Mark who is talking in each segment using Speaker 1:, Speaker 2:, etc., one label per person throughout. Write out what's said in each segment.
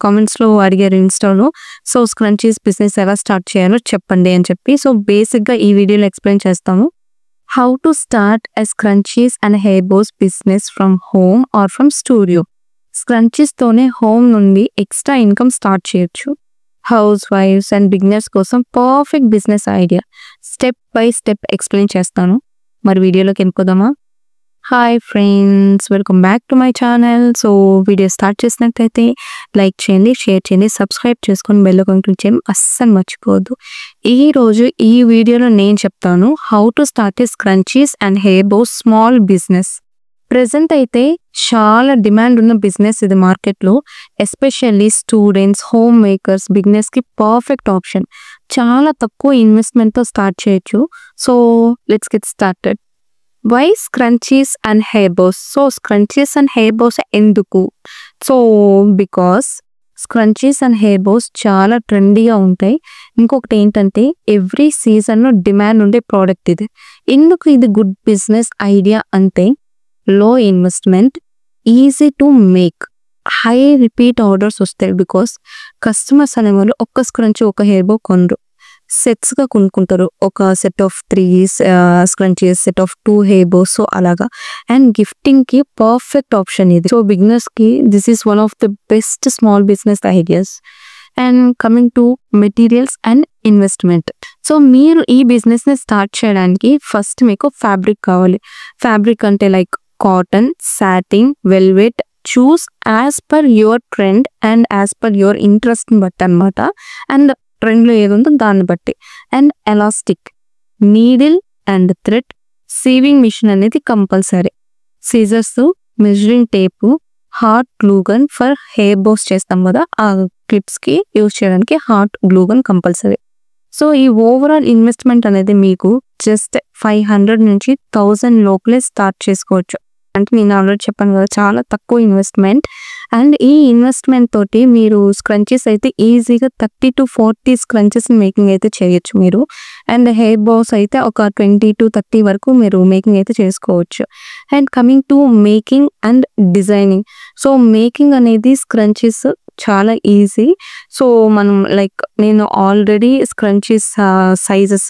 Speaker 1: కామెంట్స్‌లో అడిగారు ఇన్‌స్టాలో. సో, స్క్రంచీస్ బిజినెస్ ఎలా స్టార్ట్ చేయాలో చెప్పండి అని చెప్పి. సో, బేసిక్‌గా ఈ వీడియోలో ఎక్స్‌ప్లెయిన్ చేస్తాము. How to start a scrunchies and hair bows business from home or from studio. స్క్రంచీస్‌తోనే హోమ్ నుండి ఎక్స్‌ట్రా ఇన్‌కమ్ స్టార్ట్ చేయొచ్చు. హౌస్ వైఫ్స్ అండ్ బిగినర్స్ కోసం perfect business idea. Step by step explain చేస్తాను. మరి వీడియోలోకి వెళ్ళిపోదామా? Hi friends, welcome back to my channel. So, video start చేసినట్లయితే లైక్ చేయండి, షేర్ చేయండి, సబ్స్క్రైబ్ చేసుకొని బెల్ ఐకాన్ క్లిక్ చేయడం అస్సలు మర్చిపోవద్దు. ఈరోజు ఈ వీడియోలో నేను చెప్తాను how to start a scrunchies and hair bows small business. Present అయితే చాలా డిమాండ్ ఉన్న బిజినెస్ ఇది మార్కెట్లో. ఎస్పెషల్లీ స్టూడెంట్స్, హోమ్ మేకర్స్, బిగినర్స్కి పర్ఫెక్ట్ ఆప్షన్. చాలా తక్కువ ఇన్వెస్ట్మెంట్తో స్టార్ట్ చేయొచ్చు. So, let's get started. Why scrunchies and hair bows? So, scrunchies and hair bows ఎందుకు? So, because scrunchies and hair bows చాలా ట్రెండీగా ఉంటాయి. ఇంకొకటి ఏంటంటే ఎవ్రీ సీజన్లో డిమాండ్ ఉండే ప్రోడక్ట్ ఇది. ఎందుకు ఇది గుడ్ బిజినెస్ ఐడియా అంటే లో investment, easy to make, high repeat orders వస్తాయి. బికాస్ కస్టమర్స్ అనేవాళ్ళు ఒక్క స్క్రంచీ ఒక హెయిర్ బో కొనరు, సెట్స్గా కొనుక్కుంటారు. ఒక set of 3 scrunchies, set of 2 hair bows, so అలాగా. అండ్ గిఫ్టింగ్కి పర్ఫెక్ట్ ఆప్షన్ ఇది. సో, బిగినర్స్కి this is one of the best small business ideas. And coming to materials and investment. So, మీరు ఈ బిజినెస్ని స్టార్ట్ చేయడానికి ఫస్ట్ మీకు ఫ్యాబ్రిక్ కావాలి. ఫ్యాబ్రిక్ అంటే like cotton, satin, velvet, choose as per your trend and as per your ఇంట్రెస్ట్ని బట్టి అనమాట. అండ్ ట్రెండ్లో ఏది ఉందో దాన్ని బట్టి. And elastic, needle and thread, sewing machine అనేది compulsory. Scissors, measuring tape, hot glue gun for hair bows చేస్తాం కదా, ఆ క్లిప్స్కి యూజ్ చేయడానికి హాట్ గ్లూగన్ కంపల్సరీ. సో, ఈ ఓవరాల్ ఇన్వెస్ట్మెంట్ అనేది మీకు జస్ట్ 500 నుంచి 1000 లోపలే స్టార్ట్ చేసుకోవచ్చు. అంటే నేను ఆల్రెడీ చెప్పాను కదా, చాలా తక్కువ ఇన్వెస్ట్మెంట్. అండ్ ఈ ఇన్వెస్ట్మెంట్ తోటి మీరు స్క్రంచీస్ అయితే ఈజీగా 30 to 40 స్క్రంచీస్ మేకింగ్ అయితే చేయొచ్చు మీరు. అండ్ హెయిర్ బోస్ అయితే ఒక 20 to 30 వరకు మీరు మేకింగ్ అయితే చేసుకోవచ్చు. And coming to making and designing. So, making అనేది స్క్రంచీస్ చాలా ఈజీ. సో, మనం లైక్ నేను ఆల్రెడీ స్క్రంచీస్ సైజెస్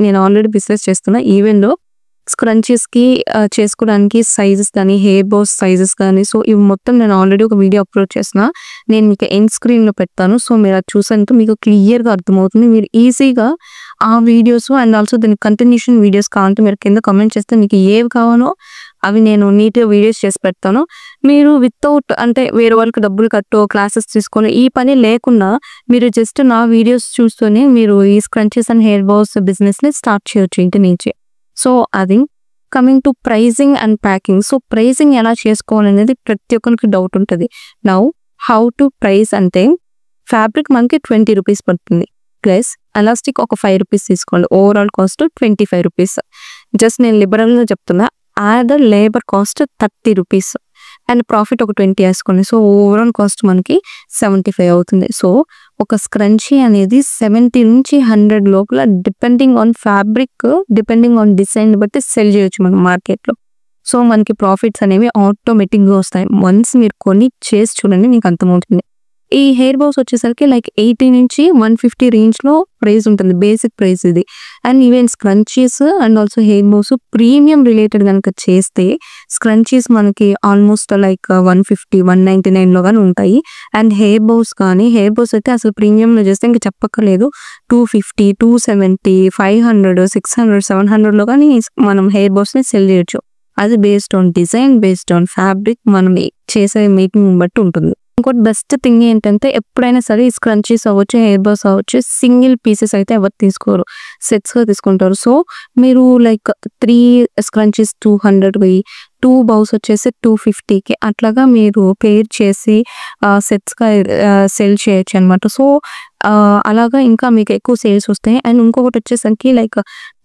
Speaker 1: నేను ఆల్రెడీ బిజినెస్ చేస్తున్నా. ఈవెన్లో స్క్రంచీస్కి చేసుకోవడానికి సైజెస్ కానీ, హెయిర్ బోస్ సైజెస్ కానీ, సో ఇవి మొత్తం నేను ఆల్రెడీ ఒక వీడియో అప్లోడ్ చేసిన. నేను మీకు ఎండ్ స్క్రీన్లో పెడతాను. సో, మీరు అది చూసాక మీకు క్లియర్గా అర్థమవుతుంది. మీరు ఈజీగా ఆ వీడియోస్ అండ్ ఆల్సో దాని కంటిన్యూషన్ వీడియోస్ కావాలంటే మీరు కింద కామెంట్ చేస్తే మీకు ఏవి కావాలో అవి నేను నీట్గా వీడియోస్ చేసి పెడతాను. మీరు వితౌట్ అంటే వేరే వాళ్ళకి డబ్బులు కట్టో క్లాసెస్ తీసుకొని ఈ పని లేకుండా మీరు జస్ట్ నా వీడియోస్ చూస్తూనే మీరు ఈ స్క్రంచీస్ అండ్ హెయిర్ బోస్ బిజినెస్ని స్టార్ట్ చేయొచ్చు ఇంటి నుంచి. సో, అది coming to pricing and packing. So, pricing ఎలా చేసుకోవాలనేది ప్రతి ఒక్కరికి డౌట్ ఉంటుంది. నౌ హౌ టు ప్రైస్ అంటే ఫ్యాబ్రిక్ మనకి 20 రూపీస్ పడుతుంది. ప్లస్ ఎలాస్టిక్ ఒక 5 రూపీస్ తీసుకోండి. Overall cost 25 rupees. జస్ట్ నేను లిబరల్గా చెప్తున్నా. Other labour cost 30 rupees and profit ఒక 20 వేసుకోండి. సో, ఓవరాల్ కాస్ట్ మనకి 75 అవుతుంది. సో, ఒక స్క్రంచీ అనేది 70 నుంచి 100 లోపల depending on fabric, depending on design బట్టి సెల్ చేయొచ్చు మనం మార్కెట్లో. సో, మనకి ప్రాఫిట్స్ అనేవి ఆటోమేటిక్గా వస్తాయి. వన్స్ మీరు కొని చేసి చూడండి, మీకు అర్థమవుతుంది. ఈ హెయిర్ బోస్ వచ్చేసరికి లైక్ 80 నుంచి 150 రేంజ్లో ప్రైస్ ఉంటుంది. బేసిక్ ప్రైస్ ఇది. And even scrunchies and also hair bows premium related కనుక చేస్తే స్క్రంచీస్ మనకి ఆల్మోస్ట్ లైక్ 150, 199లో కానీ ఉంటాయి. అండ్ హెయిర్ బోస్ అయితే అసలు ప్రీమియంలో చేస్తే ఇంకా చెప్పక్కర్లేదు. 250, 270, 500, 600, 700లో కానీ మనం హెయిర్ బోస్ని సెల్ చేయొచ్చు. అది based on design, based on fabric, మనం చేసే మేకింగ్ బట్టి ఉంటుంది. ఇంకోటి బెస్ట్ థింగ్ ఏంటంటే ఎప్పుడైనా సరే ఈ స్క్రంచీస్ అవ్వచ్చు, హెయిర్ బోస్ అవ్వచ్చు, సింగిల్ పీసెస్ అయితే ఎవరు తీసుకోరు, సెట్స్గా తీసుకుంటారు. సో, మీరు లైక్ 3 స్క్రంచీస్ 200కి, 2 బౌస్ వచ్చేసి 250కి అట్లాగా మీరు పేర్ చేసి సెట్స్గా సెల్ చేయొచ్చు అనమాట. సో, అలాగా ఇంకా మీకు ఎక్కువ సేల్స్ వస్తాయి. అండ్ ఇంకొకటి వచ్చేసరికి లైక్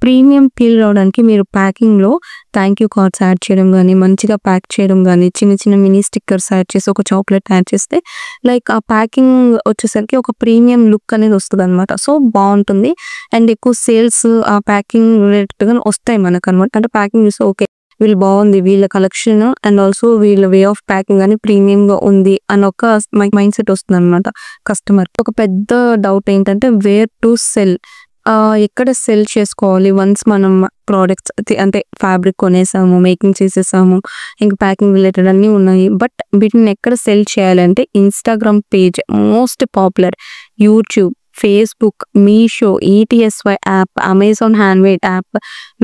Speaker 1: ప్రీమియం ఫీల్ రావడానికి మీరు ప్యాకింగ్లో థ్యాంక్ యూ కార్డ్స్ యాడ్ చేయడం కానీ, మంచిగా ప్యాక్ చేయడం కానీ, చిన్న చిన్న మినీ స్టిక్కర్స్ యాడ్ చేసి ఒక చాక్లెట్ యాడ్ చేస్తే లైక్ ఆ ప్యాకింగ్ వచ్చేసరికి ఒక ప్రీమియం లుక్ అనేది వస్తుంది అనమాట. సో, బాగుంటుంది. అండ్ ఎక్కువ సేల్స్ ఆ ప్యాకింగ్ రిలేటెడ్గా వస్తాయి మనకు అనమాట. అంటే ప్యాకింగ్ చూస్తే ఓకే వీళ్ళు బాగుంది, వీళ్ళ కలెక్షన్ అండ్ ఆల్సో వీళ్ళ వే ఆఫ్ ప్యాకింగ్ అని ప్రీమియంగా ఉంది అని ఒక మైండ్ సెట్ వస్తుంది అనమాట కస్టమర్. ఒక పెద్ద డౌట్ ఏంటంటే వేర్ టు సెల్, ఎక్కడ సెల్ చేసుకోవాలి వన్స్ మనం ప్రోడక్ట్స్ అంటే ఫ్యాబ్రిక్ కొనేసాము, మేకింగ్ చేసేసాము, ఇంకా ప్యాకింగ్ రిలేటెడ్ అన్నీ ఉన్నాయి. బట్ వీటిని ఎక్కడ సెల్ చేయాలంటే Instagram page most popular, YouTube, Facebook, Meesho, ETSY app, Amazon handmade app,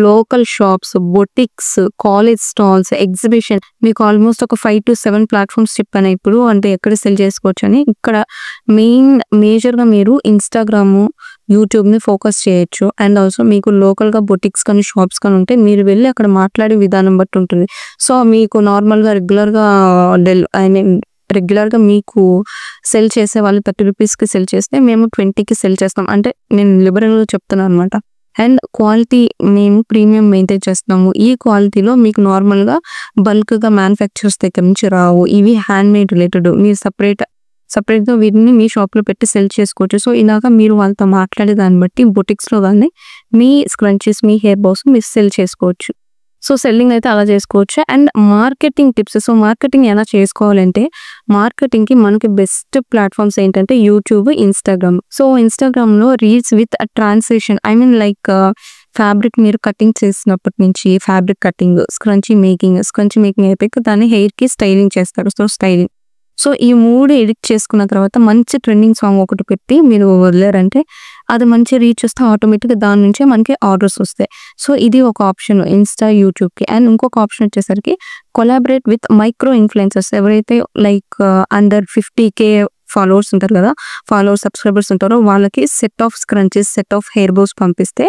Speaker 1: local shops, boutiques, college stalls, exhibition. మీకు ఆల్మోస్ట్ ఒక 5 to 7 ప్లాట్ఫామ్స్ చెప్పాను ఇప్పుడు, అంటే ఎక్కడ సెల్ చేసుకోవచ్చు అని. ఇక్కడ మేజర్గా మీరు ఇన్స్టాగ్రాము, యూట్యూబ్ని ఫోకస్ చేయొచ్చు. అండ్ ఆల్సో మీకు లోకల్గా బొటిక్స్ కానీ షాప్స్ కానీ ఉంటే మీరు వెళ్ళి అక్కడ మాట్లాడే విధానం బట్టి ఉంటుంది. సో మీకు నార్మల్గా రెగ్యులర్గా మీకు సెల్ చేసే వాళ్ళు 30 రూపీస్కి సెల్ చేస్తే మేము 20కి సెల్ చేస్తాం. అంటే నేను లిబరల్గా చెప్తున్నాను అనమాట. అండ్ క్వాలిటీ మేము ప్రీమియం మెయింటైన్ చేస్తున్నాము. ఈ క్వాలిటీలో మీకు నార్మల్గా బల్క్గా మ్యానుఫ్యాక్చరర్స్ దగ్గర నుంచి రావు. ఇవి హ్యాండ్మేడ్ రిలేటెడ్. మీరు సపరేట్గా వీటిని మీ షాప్లో పెట్టి సెల్ చేసుకోవచ్చు. సో ఇలాగా మీరు వాళ్ళతో మాట్లాడే దాన్ని బట్టి బొటిక్స్లో కానీ మీ స్క్రంచీస్, మీ హెయిర్ బాస్ మీరు సెల్ చేసుకోవచ్చు. సో సెల్లింగ్ అయితే అలా చేసుకోవచ్చు. And marketing tips. So marketing ఎలా చేసుకోవాలంటే మార్కెటింగ్కి మనకి బెస్ట్ ప్లాట్ఫామ్స్ ఏంటంటే యూట్యూబ్, ఇన్స్టాగ్రామ్. సో ఇన్స్టాగ్రామ్లో reels with translation, I mean like fabric మీరు కటింగ్ చేసినప్పటి నుంచి ఫ్యాబ్రిక్ కటింగ్, స్క్రంచీ మేకింగ్ అయిపోయి దాన్ని హెయిర్కి స్టైలింగ్ చేస్తారు. So styling. సో ఈ 3 ఎడిట్ చేసుకున్న తర్వాత మంచి ట్రెండింగ్ సాంగ్ ఒకటి పెట్టి మీరు వదిలేరంటే అది మంచి రీచ్ వస్తే ఆటోమేటిక్గా దాని నుంచే మనకి ఆర్డర్స్ వస్తాయి. సో ఇది ఒక ఆప్షన్ ఇన్స్టా, యూట్యూబ్కి. అండ్ ఇంకొక ఆప్షన్ వచ్చేసరికి కొలాబరేట్ విత్ మైక్రో ఇన్ఫ్లుయెన్సర్స్. ఎవరైతే లైక్ అండర్ 50K ఫాలోవర్స్ ఉంటారు కదా, సబ్స్క్రైబర్స్ ఉంటారో వాళ్ళకి set of scrunchies, set of hair bows పంపిస్తే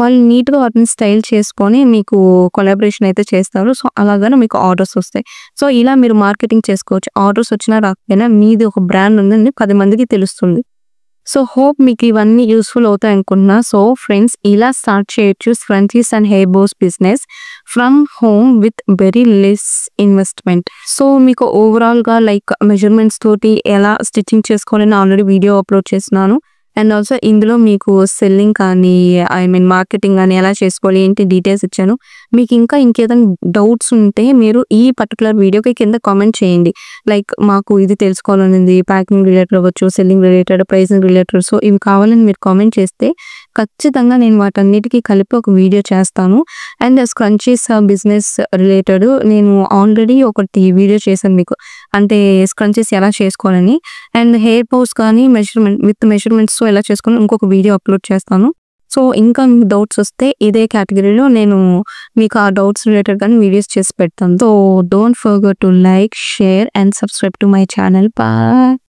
Speaker 1: వాళ్ళు నీట్గా వాటిని స్టైల్ చేసుకొని మీకు కొలాబరేషన్ అయితే చేస్తారు. సో అలాగనే మీకు ఆర్డర్స్ వస్తాయి. సో ఇలా మీరు మార్కెటింగ్ చేసుకోవచ్చు. ఆర్డర్స్ వచ్చినా రాకపోయినా మీది ఒక బ్రాండ్ ఉందని 10 మందికి తెలుస్తుంది. సో హోప్ మీకు ఇవన్నీ యూస్ఫుల్ అవుతాయి అనుకుంటున్నా. సో ఫ్రెండ్స్, ఇలా స్టార్ట్ చేయొచ్చు scrunchies and hair bows business from home with very less investment. So మీకు ఓవరాల్గా లైక్ మెజర్మెంట్స్ తోటి ఎలా స్టిచ్చింగ్ చేసుకోవాలని ఆల్రెడీ వీడియో అప్లోడ్ చేస్తున్నాను. అండ్ ఆల్సో ఇందులో మీకు సెల్లింగ్ కానీ మార్కెటింగ్ కానీ ఎలా చేసుకోవాలి ఏంటి డీటెయిల్స్ ఇచ్చాను. మీకు ఇంకా ఇంకేదైనా డౌట్స్ ఉంటే మీరు ఈ పర్టికులర్ వీడియోకి కింద కామెంట్ చేయండి. లైక్ మాకు ఇది తెలుసుకోవాలనింది, ప్యాకింగ్ రిలేటెడ్ అవ్వచ్చు, selling related, pricing related. So ఇవి కావాలని మీరు కామెంట్ చేస్తే ఖచ్చితంగా నేను వాటన్నిటికీ కలిపి ఒక వీడియో చేస్తాను. అండ్ స్క్రంచీస్ బిజినెస్ రిలేటెడ్ నేను ఆల్రెడీ ఒకటి వీడియో చేశాను మీకు, అంటే స్క్రంచీస్ ఎలా చేసుకోవాలని. అండ్ హెయిర్ బోస్ కానీ మెజర్మెంట్స్ ఎలా చేసుకోవాలని ఇంకొక వీడియో అప్లోడ్ చేస్తాను. సో ఇంకా మీకు డౌట్స్ వస్తే ఇదే కేటగిరీలో నేను మీకు ఆ డౌట్స్ రిలేటెడ్ కానీ వీడియోస్ చేసి పెడతాను. So don't forget to like, share and subscribe to my channel. Bye.